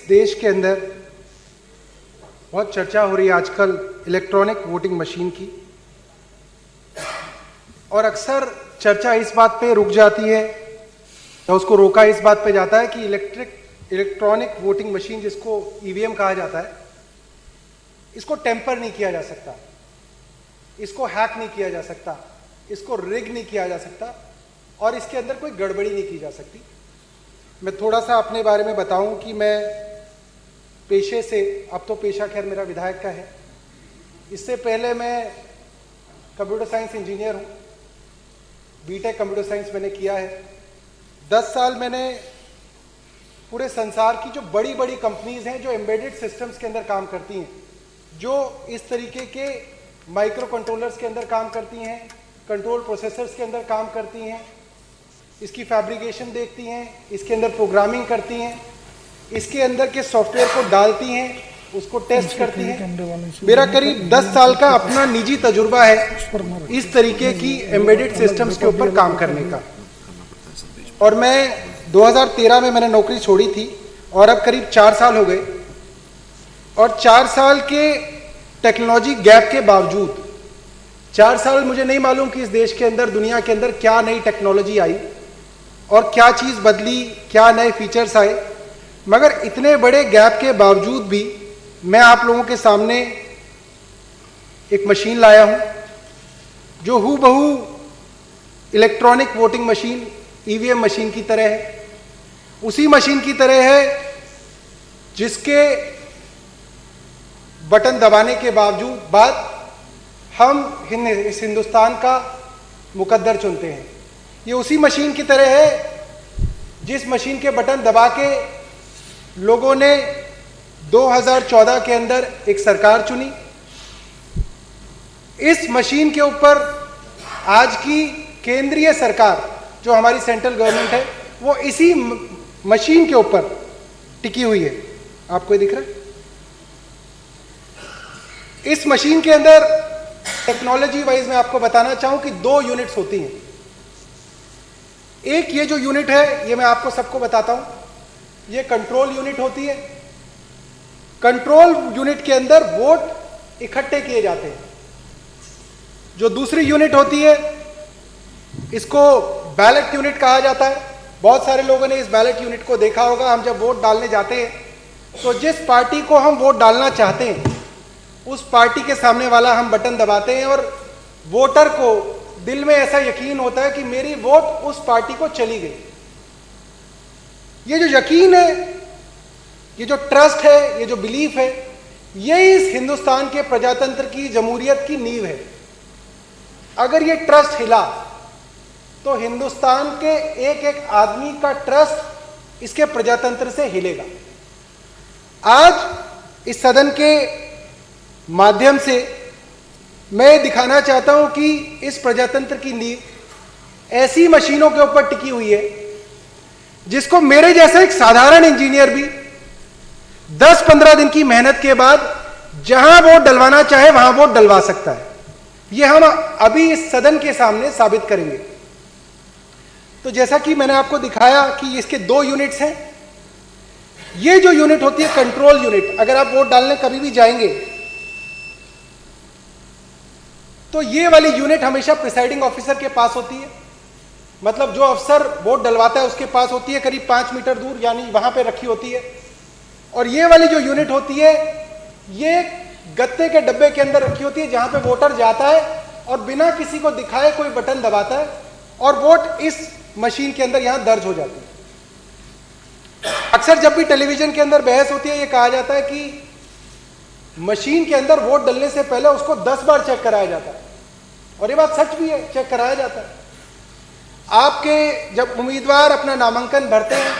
देश के अंदर बहुत चर्चा हो रही है आजकल इलेक्ट्रॉनिक वोटिंग मशीन की, और अक्सर चर्चा इस बात पे रुक जाती है या उसको रोका इस बात पे जाता है कि इलेक्ट्रॉनिक वोटिंग मशीन, जिसको ईवीएम कहा जाता है, इसको टेम्पर नहीं किया जा सकता, इसको हैक नहीं किया जा सकता, इसको रिग नहीं किया जा सकता और इसके अंदर कोई गड़बड़ी नहीं की जा सकती। मैं थोड़ा सा अपने बारे में बताऊं कि मैं पेशे से, अब तो पेशा खैर मेरा विधायक का है, इससे पहले मैं कंप्यूटर साइंस इंजीनियर हूं, बीटेक कंप्यूटर साइंस मैंने किया है। 10 साल मैंने पूरे संसार की जो बड़ी बड़ी कंपनीज हैं जो एम्बेडेड सिस्टम्स के अंदर काम करती हैं, जो इस तरीके के माइक्रो कंट्रोलर्स के अंदर काम करती हैं, कंट्रोल प्रोसेसर्स के अंदर काम करती हैं, इसकी फैब्रिकेशन देखती हैं, इसके अंदर प्रोग्रामिंग करती हैं, इसके अंदर के सॉफ्टवेयर को डालती हैं, उसको टेस्ट करती हैं। मेरा करीब 10 साल का अपना निजी तजुर्बा है इस तरीके की एम्बेडेड सिस्टम्स के ऊपर काम करने का। और मैं 2013 में मैंने नौकरी छोड़ी थी और अब करीब 4 साल हो गए, और 4 साल के टेक्नोलॉजी गैप के बावजूद 4 साल मुझे नहीं मालूम कि इस देश के अंदर, दुनिया के अंदर क्या नई टेक्नोलॉजी आई और क्या चीज़ बदली, क्या नए फीचर्स आए, मगर इतने बड़े गैप के बावजूद भी मैं आप लोगों के सामने एक मशीन लाया हूं जो हूबहू electronic voting machine, EVM machine की तरह है, उसी मशीन की तरह है जिसके बटन दबाने के बाद हम इस हिंदुस्तान का मुकद्दर चुनते हैं। ये उसी मशीन की तरह है जिस मशीन के बटन दबा के लोगों ने 2014 के अंदर एक सरकार चुनी। इस मशीन के ऊपर आज की केंद्रीय सरकार जो हमारी सेंट्रल गवर्नमेंट है, वो इसी मशीन के ऊपर टिकी हुई है। आपको ये दिख रहा है? इस मशीन के अंदर टेक्नोलॉजी वाइज मैं आपको बताना चाहूं कि 2 यूनिट्स होती हैं। एक ये जो यूनिट है, ये मैं आपको सबको बताता हूं, ये कंट्रोल यूनिट होती है। कंट्रोल यूनिट के अंदर वोट इकट्ठे किए जाते हैं। जो दूसरी यूनिट होती है, इसको बैलेट यूनिट कहा जाता है। बहुत सारे लोगों ने इस बैलेट यूनिट को देखा होगा। हम जब वोट डालने जाते हैं तो जिस पार्टी को हम वोट डालना चाहते हैं उस पार्टी के सामने वाला हम बटन दबाते हैं और वोटर को दिल में ऐसा यकीन होता है कि मेरी वोट उस पार्टी को चली गई। ये जो यकीन है, ये जो ट्रस्ट है, ये जो बिलीफ है, ये इस हिंदुस्तान के प्रजातंत्र की, जमहूरियत की नींव है। अगर ये ट्रस्ट हिला तो हिंदुस्तान के एक एक आदमी का ट्रस्ट इसके प्रजातंत्र से हिलेगा। आज इस सदन के माध्यम से मैं दिखाना चाहता हूं कि इस प्रजातंत्र की नींव ऐसी मशीनों के ऊपर टिकी हुई है जिसको मेरे जैसा एक साधारण इंजीनियर भी 10-15 दिन की मेहनत के बाद जहां वोट डलवाना चाहे वहां वोट डलवा सकता है। यह हम अभी इस सदन के सामने साबित करेंगे। तो जैसा कि मैंने आपको दिखाया कि इसके 2 यूनिट्स हैं। ये जो यूनिट होती है कंट्रोल यूनिट, अगर आप वोट डालने कभी भी जाएंगे तो ये वाली यूनिट हमेशा प्रिसाइडिंग ऑफिसर के पास होती है। मतलब जो अफसर वोट डलवाता है उसके पास होती है, करीब 5 मीटर दूर, यानी वहां पे रखी होती है। और ये वाली जो यूनिट होती है, ये गत्ते के डब्बे के अंदर रखी होती है जहां पे वोटर जाता है और बिना किसी को दिखाए कोई बटन दबाता है और वोट इस मशीन के अंदर यहां दर्ज हो जाती है। अक्सर जब भी टेलीविजन के अंदर बहस होती है, ये कहा जाता है कि मशीन के अंदर वोट डलने से पहले उसको 10 बार चेक कराया जाता है, और ये बात सच भी है, चेक कराया जाता है। आपके जब उम्मीदवार अपना नामांकन भरते हैं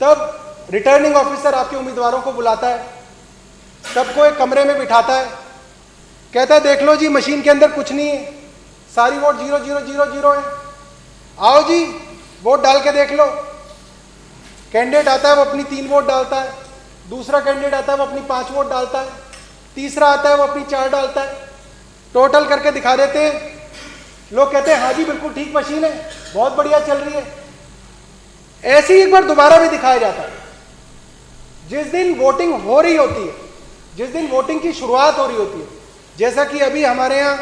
तब रिटर्निंग ऑफिसर आपके उम्मीदवारों को बुलाता है, सबको एक कमरे में बिठाता है, कहता है देख लो जी मशीन के अंदर कुछ नहीं है, सारी वोट 0000 है, आओ जी वोट डाल के देख लो। कैंडिडेट आता है वो अपनी 3 वोट डालता है, दूसरा कैंडिडेट आता है वो अपनी 5 वोट डालता है, तीसरा आता है वो अपनी 4 डालता है, टोटल करके दिखा देते हैं। लोग कहते हैं हाँ जी बिल्कुल ठीक मशीन है, बहुत बढ़िया चल रही है। ऐसे ही एक बार दोबारा भी दिखाया जाता है। जिस दिन वोटिंग हो रही होती है, जिस दिन वोटिंग की शुरुआत हो रही होती है, जैसा कि अभी हमारे यहाँ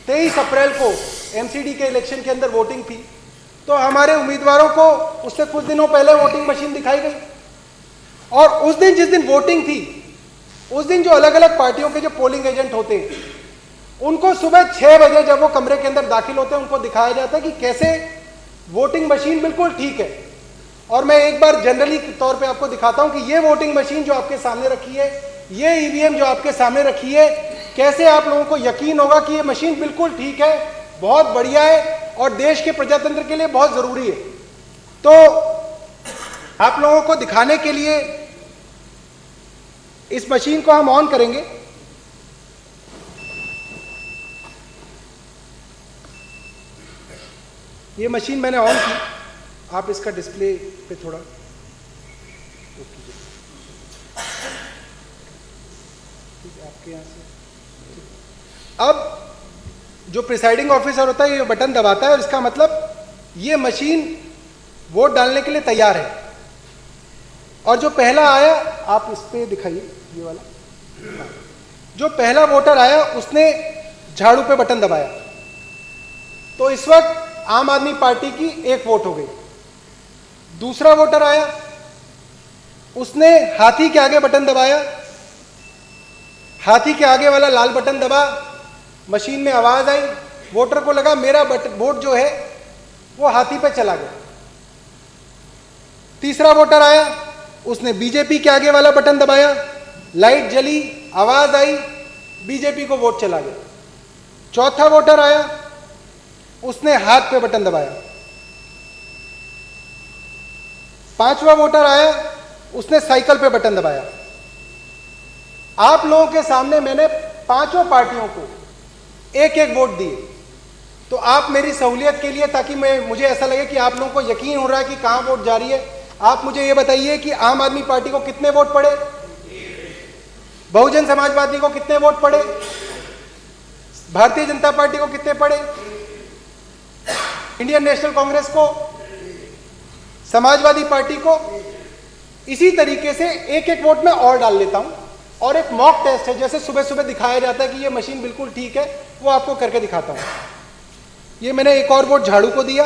23 अप्रैल को एमसीडी के इलेक्शन के अंदर वोटिंग थी, तो हमारे उम्मीदवारों को उससे कुछ दिनों पहले वोटिंग मशीन दिखाई गई, और उस दिन जिस दिन वोटिंग थी, उस दिन जो अलग अलग पार्टियों के जो पोलिंग एजेंट होते हैं, उनको सुबह 6 बजे जब वो कमरे के अंदर दाखिल होते हैं, उनको दिखाया जाता है कि कैसे वोटिंग मशीन बिल्कुल ठीक है। और मैं एक बार जनरली तौर पे आपको दिखाता हूं कि ये वोटिंग मशीन जो आपके सामने रखी है, ये ईवीएम जो आपके सामने रखी है, कैसे आप लोगों को यकीन होगा कि ये मशीन बिल्कुल ठीक है, बहुत बढ़िया है और देश के प्रजातंत्र के लिए बहुत जरूरी है। तो आप लोगों को दिखाने के लिए इस मशीन को हम ऑन करेंगे। ये मशीन मैंने ऑन की, आप इसका डिस्प्ले पे थोड़ा आपके यहां से। अब जो प्रिसाइडिंग ऑफिसर होता है, ये बटन दबाता है और इसका मतलब ये मशीन वोट डालने के लिए तैयार है। और जो पहला आया, आप इस पे दिखाइए, ये वाला, जो पहला वोटर आया उसने झाड़ू पे बटन दबाया, तो इस वक्त आम आदमी पार्टी की 1 वोट हो गई। दूसरा वोटर आया, उसने हाथी के आगे बटन दबाया, हाथी के आगे वाला लाल बटन दबा, मशीन में आवाज आई, वोटर को लगा मेरा वोट जो है वो हाथी पे चला गया। तीसरा वोटर आया, उसने बीजेपी के आगे वाला बटन दबाया, लाइट जली, आवाज आई, बीजेपी को वोट चला गया। चौथा वोटर आया, उसने हाथ पे बटन दबाया। पांचवा वोटर आया, उसने साइकिल पे बटन दबाया। आप लोगों के सामने मैंने पांचों पार्टियों को 1-1 वोट दिए। तो आप मेरी सहूलियत के लिए, ताकि मुझे ऐसा लगे कि आप लोगों को यकीन हो रहा है कि कहां वोट जा रही है, आप मुझे यह बताइए कि आम आदमी पार्टी को कितने वोट पड़े, बहुजन समाजवादी को कितने वोट पड़े, भारतीय जनता पार्टी को कितने पड़े, इंडियन नेशनल कांग्रेस को, समाजवादी पार्टी को। इसी तरीके से 1-1 वोट में और डाल लेता हूं। और एक मॉक टेस्ट है, जैसे सुबह सुबह दिखाया जाता है कि ये मशीन बिल्कुल ठीक है, वो आपको करके दिखाता हूं। ये मैंने एक और वोट झाड़ू को दिया,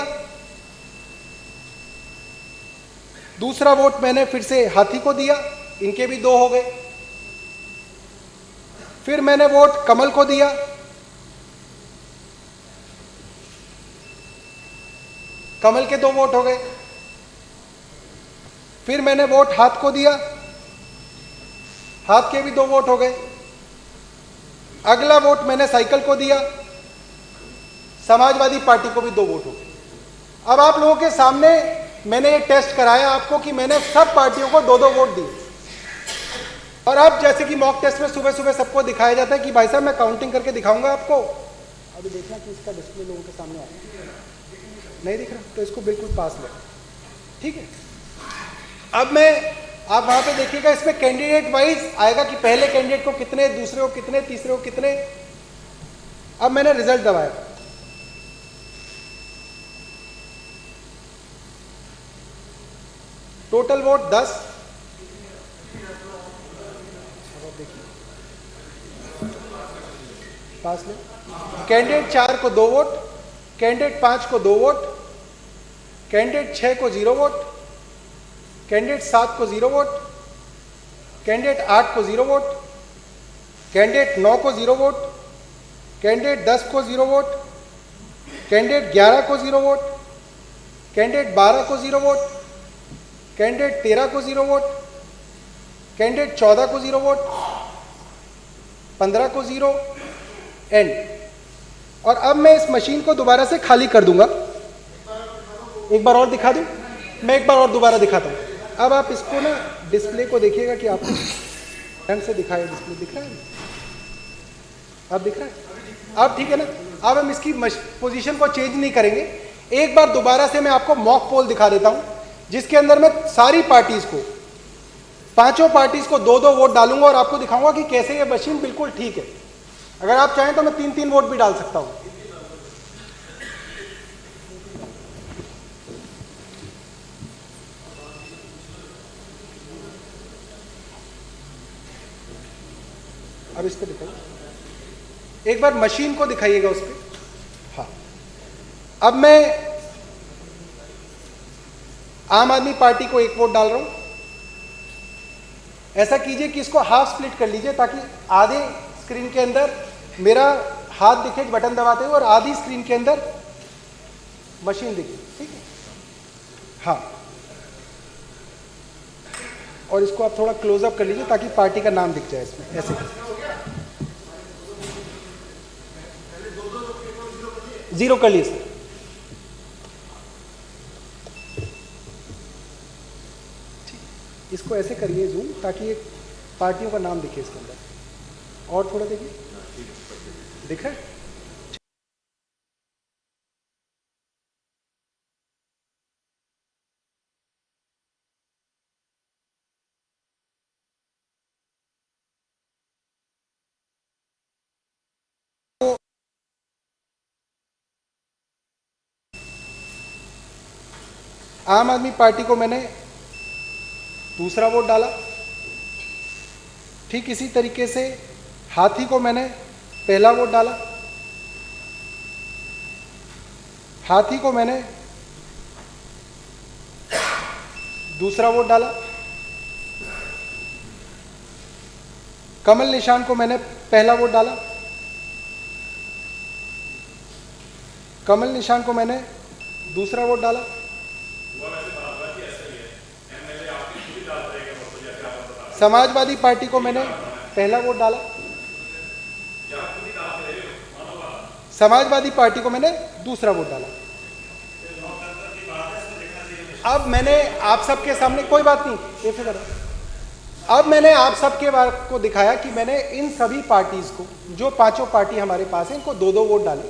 दूसरा वोट मैंने फिर से हाथी को दिया, इनके भी 2 हो गए। फिर मैंने वोट कमल को दिया, कमल के 2 वोट हो गए। फिर मैंने वोट हाथ को दिया, हाथ के भी 2 वोट हो गए। अगला वोट मैंने साइकिल को दिया, समाजवादी पार्टी को भी 2 वोट हो गए। अब आप लोगों के सामने मैंने ये टेस्ट कराया आपको कि मैंने सब पार्टियों को 2-2 वोट दिए। और अब जैसे कि मॉक टेस्ट में सुबह सुबह सबको दिखाया जाता है कि भाई साहब मैं काउंटिंग करके दिखाऊंगा आपको, अभी देखना कि इसका डिस्प्ले लोगों के सामने आ रहा है, नहीं दिख रहा, तो इसको बिल्कुल पास ले, ठीक है। अब मैं, आप वहां पे देखिएगा, इसमें कैंडिडेट वाइज आएगा कि पहले कैंडिडेट को कितने, दूसरे को कितने, तीसरे को कितने। अब मैंने रिजल्ट दबाया, टोटल वोट 10। पास ले। कैंडिडेट 4 को 2 वोट, कैंडिडेट 5 को 2 वोट, कैंडिडेट 6 को 0 वोट, कैंडिडेट 7 को 0 वोट, कैंडिडेट 8 को 0 वोट, कैंडिडेट 9 को 0 वोट, कैंडिडेट 10 को 0 वोट, कैंडिडेट 11 को 0 वोट, कैंडिडेट 12 को 0 वोट, कैंडिडेट 13 को 0 वोट, कैंडिडेट 14 को 0 वोट, 15 को 0, एंड। और अब मैं इस मशीन को दोबारा से खाली कर दूंगा। एक बार और दिखा दूं, मैं एक बार और दोबारा दिखाता हूं। अब आप इसको ना डिस्प्ले को देखिएगा कि आपको ढंग से दिखाए, डिस्प्ले दिख रहा है, अब दिख रहा है, अब ठीक है ना। अब हम इसकी पोजीशन को चेंज नहीं करेंगे। एक बार दोबारा से मैं आपको मॉक पोल दिखा देता हूं, जिसके अंदर मैं सारी पार्टीज को, पांचों पार्टीज को 2-2 वोट डालूंगा और आपको दिखाऊंगा कि कैसे ये मशीन बिल्कुल ठीक है। अगर आप चाहें तो मैं 3-3 वोट भी डाल सकता हूं। अब इस पे दिखाइए, एक बार मशीन को दिखाइएगा उस पे। हाँ, अब मैं आम आदमी पार्टी को 1 वोट डाल रहा हूं। ऐसा कीजिए कि इसको हाफ स्प्लिट कर लीजिए ताकि आधे स्क्रीन के अंदर मेरा हाथ दिखे बटन दबाते हुए और आधी स्क्रीन के अंदर मशीन दिखे, ठीक है? हाँ, और इसको आप थोड़ा क्लोजअप कर लीजिए ताकि पार्टी का नाम दिख जाए इसमें, ऐसे 0 कर लीजिए सर। इसको ऐसे करिए जूम ताकि एक पार्टियों का नाम दिखे इसके अंदर, और थोड़ा देखिए, दिख रहा है? आम आदमी पार्टी को मैंने दूसरा वोट डाला। ठीक इसी तरीके से हाथी को मैंने पहला वोट डाला, हाथी को मैंने दूसरा वोट डाला, कमल निशान को मैंने पहला वोट डाला, कमल निशान को मैंने दूसरा वोट डाला, समाजवादी पार्टी को मैंने पहला वोट डाला, समाजवादी पार्टी को मैंने दूसरा वोट डाला। अब मैंने आप सबके सामने, कोई बात नहीं, ये फिक्र, अब मैंने आप सबके बात को दिखाया कि मैंने इन सभी पार्टीज को, जो पांचों पार्टी हमारे पास है, इनको 2-2 वोट डाले।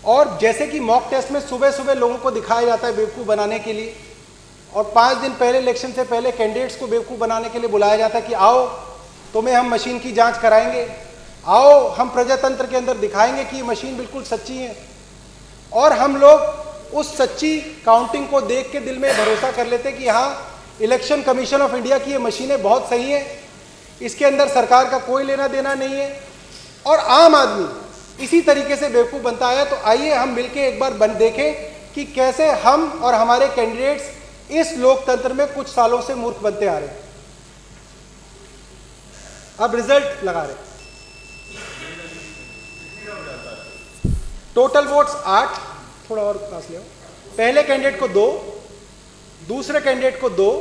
और जैसे कि मॉक टेस्ट में सुबह सुबह लोगों को दिखाया जाता है बेवकूफ़ बनाने के लिए, और 5 दिन पहले इलेक्शन से पहले कैंडिडेट्स को बेवकूफ़ बनाने के लिए बुलाया जाता है कि आओ तुम्हें हम मशीन की जांच कराएंगे, आओ हम प्रजातंत्र के अंदर दिखाएंगे कि ये मशीन बिल्कुल सच्ची है। और हम लोग उस सच्ची काउंटिंग को देख के दिल में भरोसा कर लेते कि हाँ, इलेक्शन कमीशन ऑफ इंडिया की ये मशीनें बहुत सही हैं, इसके अंदर सरकार का कोई लेना देना नहीं है। और आम आदमी इसी तरीके से बेवकूफ़ बनता आया। तो आइए हम मिलके एक बार देखें कि कैसे हम और हमारे कैंडिडेट्स इस लोकतंत्र में कुछ सालों से मूर्ख बनते आ रहे हैं। अब रिजल्ट लगा रहे हैं। टोटल वोट्स 8, थोड़ा और पास ले आओ। पहले कैंडिडेट को 2, दूसरे कैंडिडेट को 2,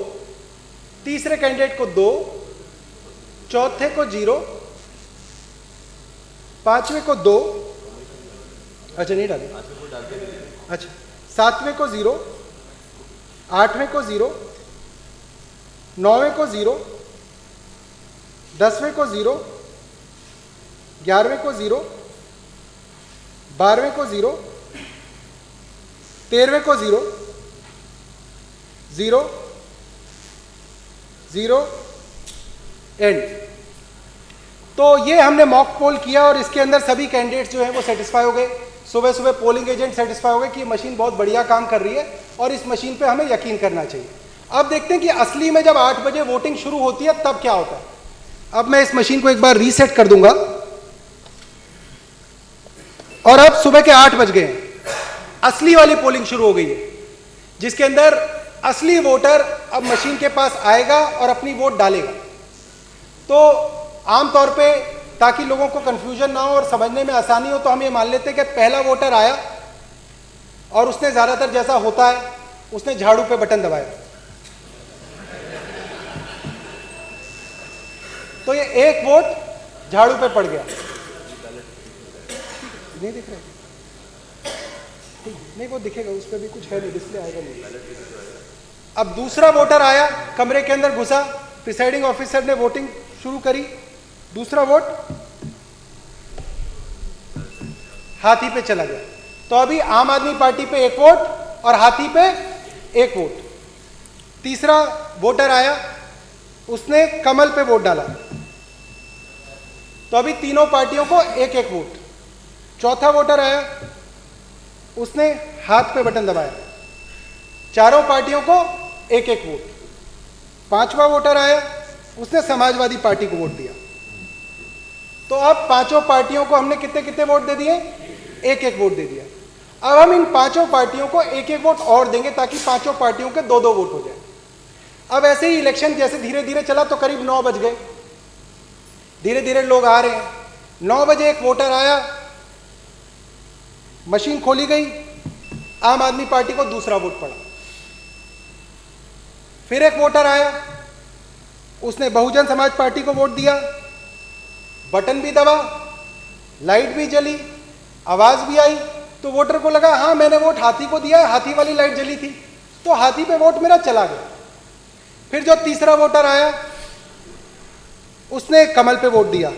तीसरे कैंडिडेट को 2, चौथे को 0, पांचवें को 2, अच्छा नहीं डाले, अच्छा, सातवें को 0, आठवें को 0, नौवें को 0, 10वें को 0, 11वें को 0, 12वें को 0, 13वें को 0, 0, 0, एंड। तो ये हमने मॉक पोल किया और इसके अंदर सभी कैंडिडेट्स जो हैं वो सेटिस्फाई हो गए। सुबह सुबह पोलिंग एजेंट सेटिस्फाई हो गए कि ये मशीन बहुत बढ़िया काम कर रही है और इस मशीन पे हमें यकीन करना चाहिए। अब देखते हैं कि असली में जब 8 बजे वोटिंग शुरू होती है तब क्या होता है। अब मैं इस मशीन को एक बार रीसेट कर दूंगा और अब सुबह के 8 बज गए, असली वाली पोलिंग शुरू हो गई है, जिसके अंदर असली वोटर अब मशीन के पास आएगा और अपनी वोट डालेगा। तो आमतौर पे ताकि लोगों को कंफ्यूजन ना हो और समझने में आसानी हो, तो हम ये मान लेते हैं कि पहला वोटर आया और उसने ज़्यादातर जैसा होता है उसने झाड़ू पे बटन दबाया, तो ये 1 वोट झाड़ू पे पड़ गया। नहीं दिख रहा है? नहीं, वो दिखेगा, उस पर भी कुछ है नहीं, डिस्प्ले आएगा नहीं। अब दूसरा वोटर आया, कमरे के अंदर घुसा, प्रिसाइडिंग ऑफिसर ने वोटिंग शुरू करी, दूसरा वोट हाथी पे चला गया। तो अभी आम आदमी पार्टी पे 1 वोट और हाथी पे 1 वोट। तीसरा वोटर आया, उसने कमल पे वोट डाला, तो अभी तीनों पार्टियों को 1-1 वोट। चौथा वोटर आया, उसने हाथ पे बटन दबाया, चारों पार्टियों को 1-1 वोट। पांचवा वोटर आया, उसने समाजवादी पार्टी को वोट दिया। तो अब पांचों पार्टियों को हमने कितने कितने वोट दे दिए? एक एक वोट दे दिया। अब हम इन पांचों पार्टियों को एक एक वोट और देंगे ताकि पांचों पार्टियों के दो दो वोट हो जाए। अब ऐसे ही इलेक्शन जैसे धीरे धीरे चला तो करीब 9 बज गए, धीरे धीरे लोग आ रहे हैं। 9 बजे एक वोटर आया, मशीन खोली गई, आम आदमी पार्टी को दूसरा वोट पड़ा। फिर एक वोटर आया, उसने बहुजन समाज पार्टी को वोट दिया, बटन भी दबा, लाइट भी जली, आवाज भी आई, तो वोटर को लगा हाँ मैंने वोट हाथी को दिया है, हाथी वाली लाइट जली थी, तो हाथी पे वोट मेरा चला गया। फिर जो तीसरा वोटर आया, उसने कमल पे वोट दिया,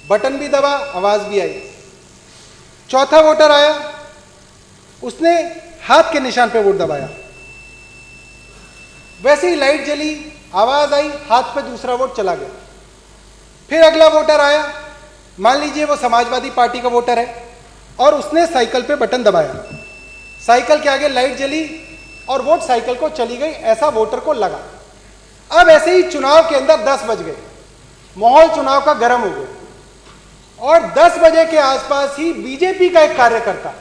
बटन भी दबा, आवाज भी आई। चौथा वोटर आया, उसने हाथ के निशान पे वोट दबाया, वैसे ही लाइट जली, आवाज आई, हाथ पे दूसरा वोट चला गया। फिर अगला वोटर आया, मान लीजिए वो समाजवादी पार्टी का वोटर है, और उसने साइकिल पे बटन दबाया, साइकिल के आगे लाइट जली और वोट साइकिल को चली गई, ऐसा वोटर को लगा। अब ऐसे ही चुनाव के अंदर 10 बज गए, माहौल चुनाव का गर्म हो गया, और 10 बजे के आसपास ही बीजेपी का एक कार्यकर्ता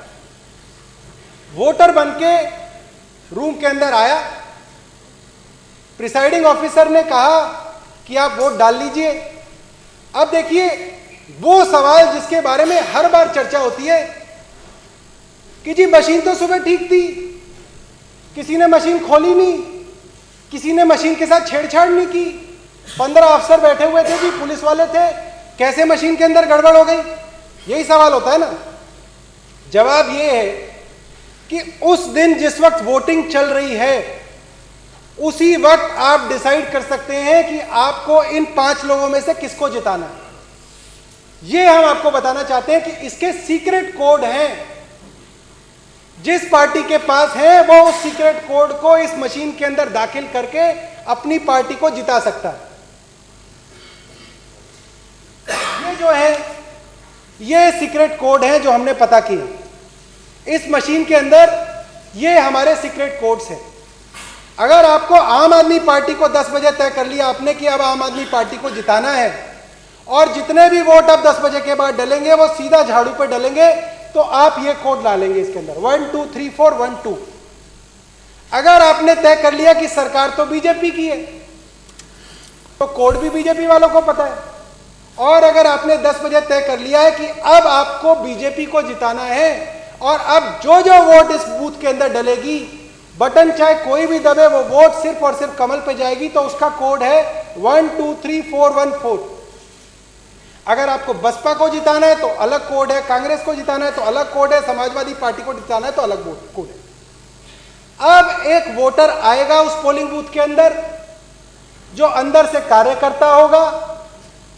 वोटर बनके रूम के अंदर आया। प्रिसाइडिंग ऑफिसर ने कहा कि आप वोट डाल लीजिए। अब देखिए वो सवाल जिसके बारे में हर बार चर्चा होती है कि जी मशीन तो सुबह ठीक थी, किसी ने मशीन खोली नहीं, किसी ने मशीन के साथ छेड़छाड़ नहीं की, 15 अफसर बैठे हुए थे जी, पुलिस वाले थे, कैसे मशीन के अंदर गड़बड़ हो गई? यही सवाल होता है ना। जवाब ये है कि उस दिन जिस वक्त वोटिंग चल रही है, उसी वक्त आप डिसाइड कर सकते हैं कि आपको इन 5 लोगों में से किसको जिताना है। ये हम आपको बताना चाहते हैं कि इसके सीक्रेट कोड हैं। जिस पार्टी के पास है वो उस सीक्रेट कोड को इस मशीन के अंदर दाखिल करके अपनी पार्टी को जिता सकता है। ये जो है ये सीक्रेट कोड है जो हमने पता किए इस मशीन के अंदर। ये हमारे सीक्रेट कोड्स हैं। अगर आपको आम आदमी पार्टी को 10 बजे तय कर लिया आपने कि अब आम आदमी पार्टी को जिताना है, और जितने भी वोट अब 10 बजे के बाद डलेंगे वो सीधा झाड़ू पे डलेंगे, तो आप ये कोड डालेंगे इसके अंदर 1 2 3 4 1 2। अगर आपने तय कर लिया कि सरकार तो बीजेपी की है, तो कोड भी बीजेपी वालों को पता है। और अगर आपने 10 बजे तय कर लिया है कि अब आपको बीजेपी को जिताना है, और अब जो जो वोट इस बूथ के अंदर डलेगी, बटन चाहे कोई भी दबे, वो वोट सिर्फ और सिर्फ कमल पे जाएगी, तो उसका कोड है 1 2 3 4 1 4। अगर आपको बसपा को जिताना है तो अलग कोड है, कांग्रेस को जिताना है तो अलग कोड है, समाजवादी पार्टी को जिताना है तो अलग कोड है। अब एक वोटर आएगा उस पोलिंग बूथ के अंदर, जो अंदर से कार्यकर्ता होगा,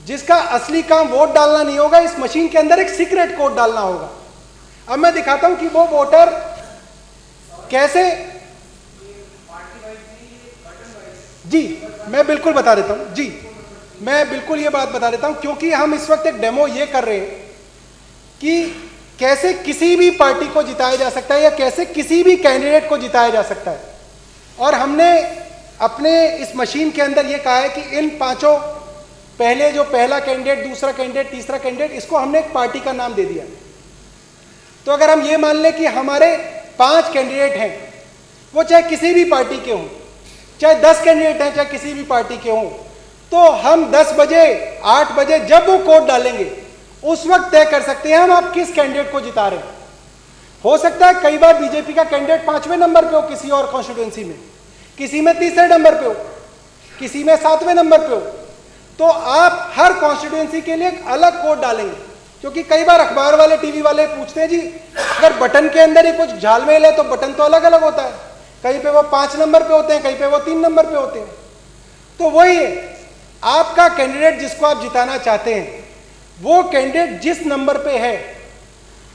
जिसका असली काम वोट डालना नहीं होगा, इस मशीन के अंदर एक सीक्रेट कोड डालना होगा। अब मैं दिखाता हूं कि वो वोटर कैसे। जी मैं बिल्कुल बता देता हूं, जी मैं बिल्कुल ये बात बता देता हूं, क्योंकि हम इस वक्त एक डेमो ये कर रहे हैं कि कैसे किसी भी पार्टी को जिताया जा सकता है या कैसे किसी भी कैंडिडेट को जिताया जा सकता है। और हमने अपने इस मशीन के अंदर ये कहा है कि इन 5 पहले जो पहला कैंडिडेट, दूसरा कैंडिडेट, तीसरा कैंडिडेट, इसको हमने एक पार्टी का नाम दे दिया। तो अगर हम ये मान लें कि हमारे 5 कैंडिडेट हैं, वो चाहे किसी भी पार्टी के हों, चाहे 10 कैंडिडेट हैं चाहे किसी भी पार्टी के हों, तो हम 10 बजे 8 बजे जब वो कोड डालेंगे उस वक्त तय कर सकते हैं हम आप किस कैंडिडेट को जिता रहे हैं। हो सकता है कई बार बीजेपी का कैंडिडेट 5वें नंबर पे हो किसी और कॉन्स्टिट्यूएंसी में, किसी में 3रे नंबर पे हो, किसी में 7वें नंबर पे हो, तो आप हर कॉन्स्टिट्यूएंसी के लिए एक अलग कोड डालेंगे। क्योंकि कई बार अखबार वाले, टीवी वाले पूछते हैं जी अगर बटन के अंदर ही कुछ झालमेल है तो बटन तो अलग अलग होता है, कहीं पे वो 5 नंबर पे होते हैं, कहीं पे वो 3 नंबर पे होते हैं। तो वही है, आपका कैंडिडेट जिसको आप जिताना चाहते हैं वो कैंडिडेट जिस नंबर पे है,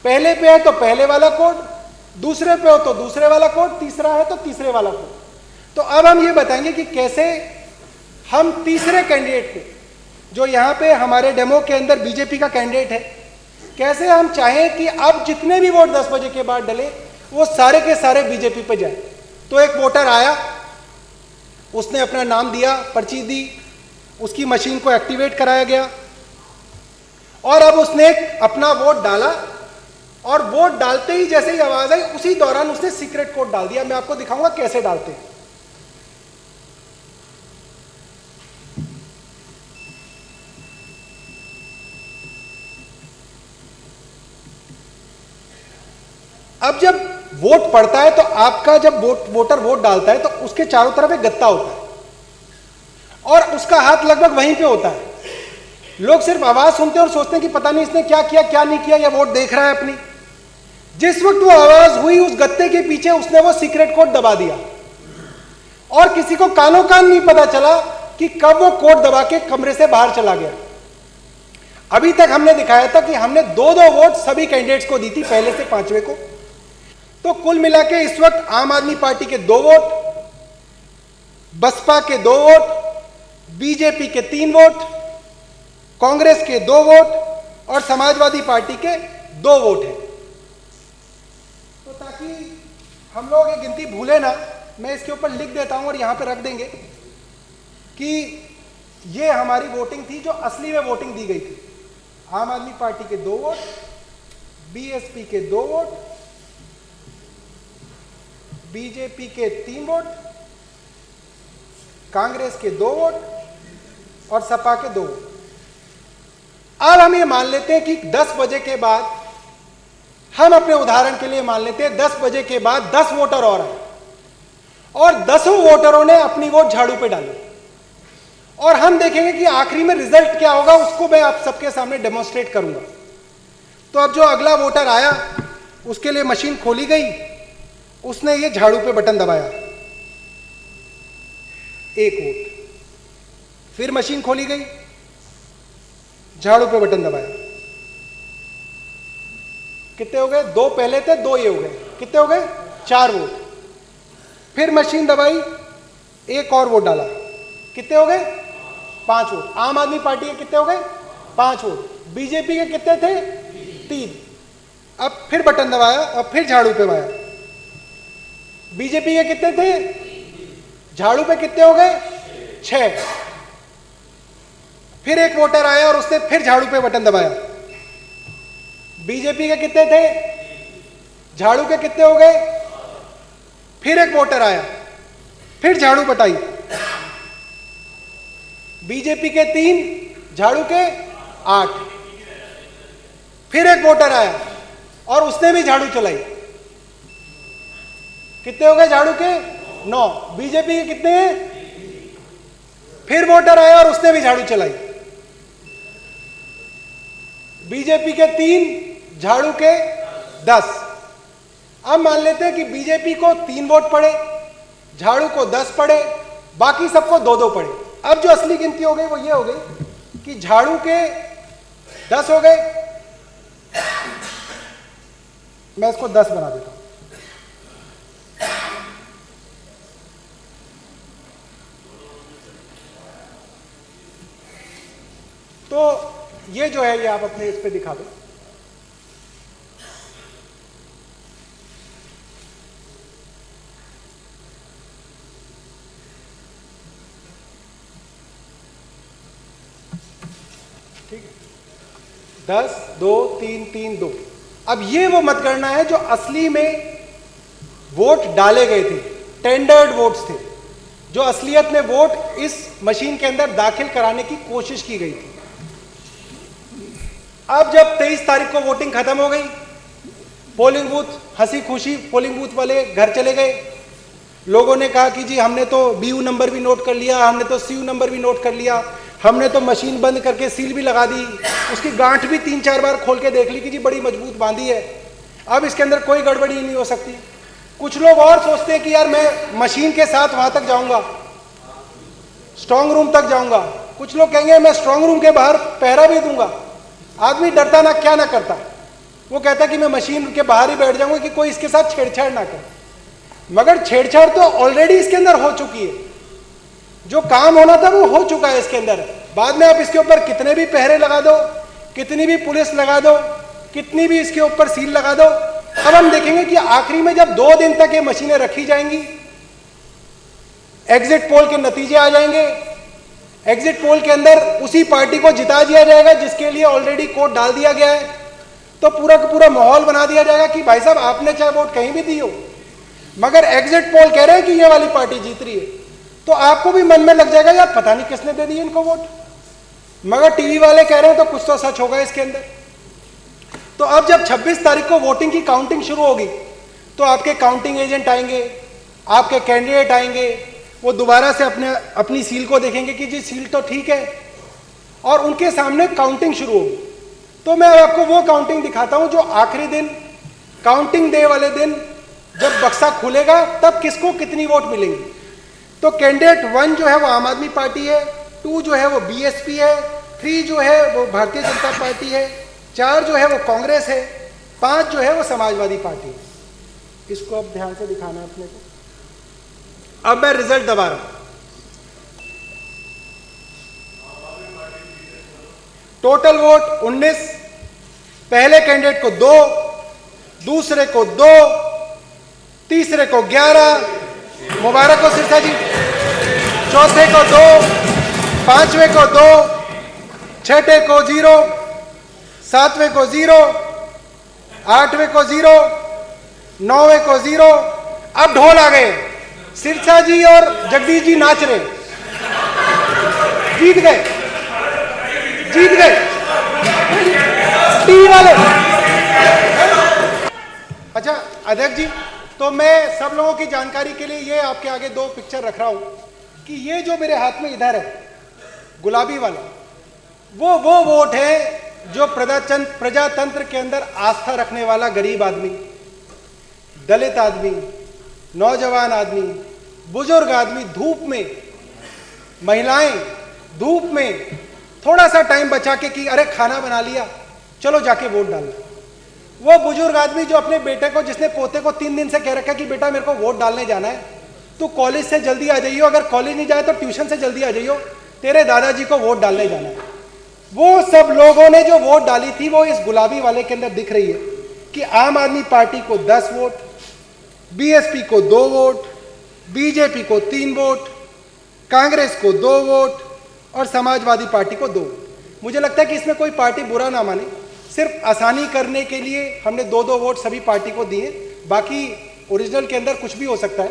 पहले पे है तो पहले वाला कोड, दूसरे पे हो तो दूसरे वाला कोड, तीसरा है तो तीसरे वाला कोड। तो अब हम ये बताएंगे कि कैसे हम तीसरे कैंडिडेट को, जो यहाँ पे हमारे डेमो के अंदर बीजेपी का कैंडिडेट है, कैसे हम चाहें कि अब जितने भी वोट 10 बजे के बाद डले वो सारे के सारे बीजेपी पे जाए। तो एक वोटर आया, उसने अपना नाम दिया, पर्ची दी, उसकी मशीन को एक्टिवेट कराया गया, और अब उसने अपना वोट डाला और वोट डालते ही जैसे ही आवाज आई उसी दौरान उसने सीक्रेट कोड डाल दिया। मैं आपको दिखाऊंगा कैसे डालते हैं। अब जब वोट पड़ता है तो आपका जब वोटर वोट डालता है तो उसके चारों तरफ एक गत्ता होता है और उसका हाथ लगभग वहीं पे होता है। लोग सिर्फ आवाज सुनते हैं और सोचते हैं कि पता नहीं इसने क्या किया क्या नहीं किया, या वोट देख रहा है अपनी। जिस वक्त वो आवाज हुई उस गत्ते के पीछे उसने वो सीक्रेट कोड दबा दिया और किसी को कानो कान नहीं पता चला कि कब वो कोड दबा के कमरे से बाहर चला गया। अभी तक हमने दिखाया था कि हमने 2-2 वोट सभी कैंडिडेट्स को दी थी, पहले से 5वें को। तो कुल मिला के इस वक्त आम आदमी पार्टी के 2 वोट, बसपा के 2 वोट, बीजेपी के 3 वोट, कांग्रेस के 2 वोट और समाजवादी पार्टी के 2 वोट हैं। तो ताकि हम लोग ये गिनती भूले ना, मैं इसके ऊपर लिख देता हूं और यहां पे रख देंगे कि ये हमारी वोटिंग थी जो असली में वोटिंग दी गई थी। आम आदमी पार्टी के 2 वोट, बीएसपी के 2 वोट, बीजेपी के 3 वोट, कांग्रेस के 2 वोट और सपा के 2 वोट। अब हम ये मान लेते हैं कि 10 बजे के बाद, हम अपने उदाहरण के लिए मान लेते हैं 10 बजे के बाद 10 वोटर और आए और 10 वोटरों ने अपनी वोट झाड़ू पे डाली और हम देखेंगे कि आखिरी में रिजल्ट क्या होगा, उसको मैं आप सबके सामने डेमोन्स्ट्रेट करूंगा। तो अब जो अगला वोटर आया उसके लिए मशीन खोली गई, उसने ये झाड़ू पे बटन दबाया, 1 वोट। फिर मशीन खोली गई, झाड़ू पे बटन दबाया, कितने हो गए? 2 पहले थे, 2 ये हो गए, कितने हो गए? 4 वोट। फिर मशीन दबाई, 1 और वोट डाला, कितने हो गए? 5 वोट। आम आदमी पार्टी के कितने हो गए? 5 वोट। बीजेपी के कितने थे? 3। अब फिर बटन दबाया और फिर झाड़ू पे दबाया, बीजेपी के कितने थे? झाड़ू पे कितने हो गए? 6। फिर एक वोटर आया और उसने फिर झाड़ू पे बटन दबाया, बीजेपी के कितने थे? झाड़ू के कितने हो गए? फिर एक वोटर आया, फिर झाड़ू बटाई, बीजेपी के 3, झाड़ू के 8। फिर एक वोटर आया और उसने भी झाड़ू चलाई, कितने हो गए झाड़ू के? 9। बीजेपी के कितने हैं? फिर वोटर आया और उसने भी झाड़ू चलाई, बीजेपी के 3, झाड़ू के 10। अब मान लेते हैं कि बीजेपी को 3 वोट पड़े, झाड़ू को 10 पड़े, बाकी सबको 2-2 पड़े। अब जो असली गिनती हो गई वो ये हो गई कि झाड़ू के 10 हो गए, मैं इसको 10 बना देता हूं। तो ये जो है ये आप अपने इस पे दिखा दो। ठीक है, 10, 2, 3, 3, 2। अब ये वो मतगणना है जो असली में वोट डाले गए थे, टेंडर्ड वोट्स थे, जो असलियत में वोट इस मशीन के अंदर दाखिल कराने की कोशिश की गई थी। अब जब 23 तारीख को वोटिंग खत्म हो गई, पोलिंग बूथ हंसी खुशी पोलिंग बूथ वाले घर चले गए। लोगों ने कहा कि जी हमने तो बीयू नंबर भी नोट कर लिया, हमने तो सीयू नंबर भी नोट कर लिया, हमने तो मशीन बंद करके सील भी लगा दी, उसकी गांठ भी 3-4 बार खोल के देख ली कि जी बड़ी मजबूत बांधी है, अब इसके अंदर कोई गड़बड़ी नहीं हो सकती। कुछ लोग और सोचते हैं कि यार मैं मशीन के साथ वहां तक जाऊंगा, स्ट्रांग रूम तक जाऊंगा। कुछ लोग कहेंगे मैं स्ट्रांग रूम के बाहर पहरा भी दूंगा। आदमी डरता ना क्या ना करता, वो कहता कि मैं मशीन के बाहर ही बैठ जाऊंगा कि कोई इसके साथ छेड़छाड़ ना करे। मगर छेड़छाड़ तो ऑलरेडी इसके अंदर हो चुकी है, जो काम होना था वो हो चुका है इसके अंदर। बाद में आप इसके ऊपर कितने भी पहरे लगा दो, कितनी भी पुलिस लगा दो, कितनी भी इसके ऊपर सील लगा दो, अब हम देखेंगे कि आखिरी में जब 2 दिन तक ये मशीनें रखी जाएंगी, एग्जिट पोल के नतीजे आ जाएंगे, एग्जिट पोल के अंदर उसी पार्टी को जिता दिया जाएगा जिसके लिए ऑलरेडी कोड डाल दिया गया है। तो पूरा का पूरा माहौल बना दिया जाएगा कि भाई साहब आपने चाहे वोट कहीं भी दी हो, मगर एग्जिट पोल कह रहे हैं कि ये वाली पार्टी जीत रही है, तो आपको भी मन में लग जाएगा यार पता नहीं किसने दे दिए इनको वोट, मगर टीवी वाले कह रहे हैं तो कुछ तो सच होगा इसके अंदर। तो अब जब 26 तारीख को वोटिंग की काउंटिंग शुरू होगी तो आपके काउंटिंग एजेंट आएंगे, आपके कैंडिडेट आएंगे, वो दोबारा से अपनी सील को देखेंगे कि जी सील तो ठीक है, और उनके सामने काउंटिंग शुरू होगी। तो मैं आपको वो काउंटिंग दिखाता हूं जो आखिरी दिन, काउंटिंग डे वाले दिन जब बक्सा खुलेगा तब किसको कितनी वोट मिलेंगी। तो कैंडिडेट 1 जो है वो आम आदमी पार्टी है, 2 जो है वो बीएसपी है, 3 जो है वो भारतीय जनता पार्टी है, 4 जो है वो कांग्रेस है, 5 जो है वो समाजवादी पार्टी है। इसको अब ध्यान से दिखाना है अपने को। अब मैं रिजल्ट दबा रहा हूं। टोटल वोट 19, पहले कैंडिडेट को 2, दूसरे को 2, तीसरे को 11, मुबारक हो सिरसा जी, चौथे को 2, पांचवें को 2, छठे को 0, सातवें को 0, आठवें को 0, नौवें को 0। अब ढोल आ गए, सिरसा जी और जगदीश जी नाच रहे, जीत गए, जीत गए टीवी वाले। अच्छा अध्यक्ष जी, तो मैं सब लोगों की जानकारी के लिए ये आपके आगे 2 पिक्चर रख रहा हूं कि ये जो मेरे हाथ में इधर है गुलाबी वाला, वो वोट है जो प्रजातंत्र के अंदर आस्था रखने वाला गरीब आदमी, दलित आदमी, नौजवान आदमी, बुजुर्ग आदमी, धूप में, महिलाएं धूप में थोड़ा सा टाइम बचा के कि अरे खाना बना लिया चलो जाके वोट डाल। वो बुजुर्ग आदमी जो अपने बेटे को, जिसने पोते को 3 दिन से कह रखा कि बेटा मेरे को वोट डालने जाना है, तो कॉलेज से जल्दी आ जाइयो, अगर कॉलेज नहीं जाए तो ट्यूशन से जल्दी आ जाइयो, तेरे दादाजी को वोट डालने जाना है। वो सब लोगों ने जो वोट डाली थी वो इस गुलाबी वाले के अंदर दिख रही है कि आम आदमी पार्टी को 10 वोट, बीएसपी को 2 वोट, बीजेपी को 3 वोट, कांग्रेस को 2 वोट और समाजवादी पार्टी को 2। मुझे लगता है कि इसमें कोई पार्टी बुरा ना माने, सिर्फ आसानी करने के लिए हमने 2-2 वोट सभी पार्टी को दिए, बाकी ओरिजिनल के अंदर कुछ भी हो सकता है।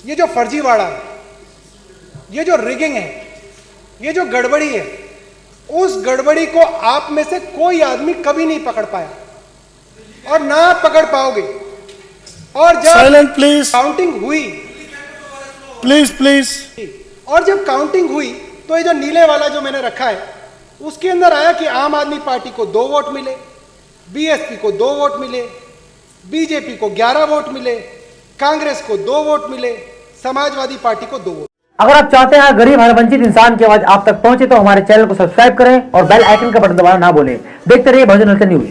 ये जो फर्जीवाड़ा है, ये जो रिगिंग है, ये जो गड़बड़ी है, उस गड़बड़ी को आप में से कोई आदमी कभी नहीं पकड़ पाया और ना पकड़ पाओगे। और जब साइलेंट प्लीज, काउंटिंग हुई, प्लीज, और जब काउंटिंग हुई तो ये जो नीले वाला जो मैंने रखा है उसके अंदर आया कि आम आदमी पार्टी को 2 वोट मिले, बीएसपी को 2 वोट मिले, बीजेपी को 11 वोट मिले, कांग्रेस को 2 वोट मिले, समाजवादी पार्टी को 2 वोट। अगर आप चाहते हैं गरीब हर वंचित इंसान की आवाज आप तक पहुंचे तो हमारे चैनल को सब्सक्राइब करें और बेल आइकन का बटन दबाना ना भूलें। देखते रहिए बहुजन न्यूज।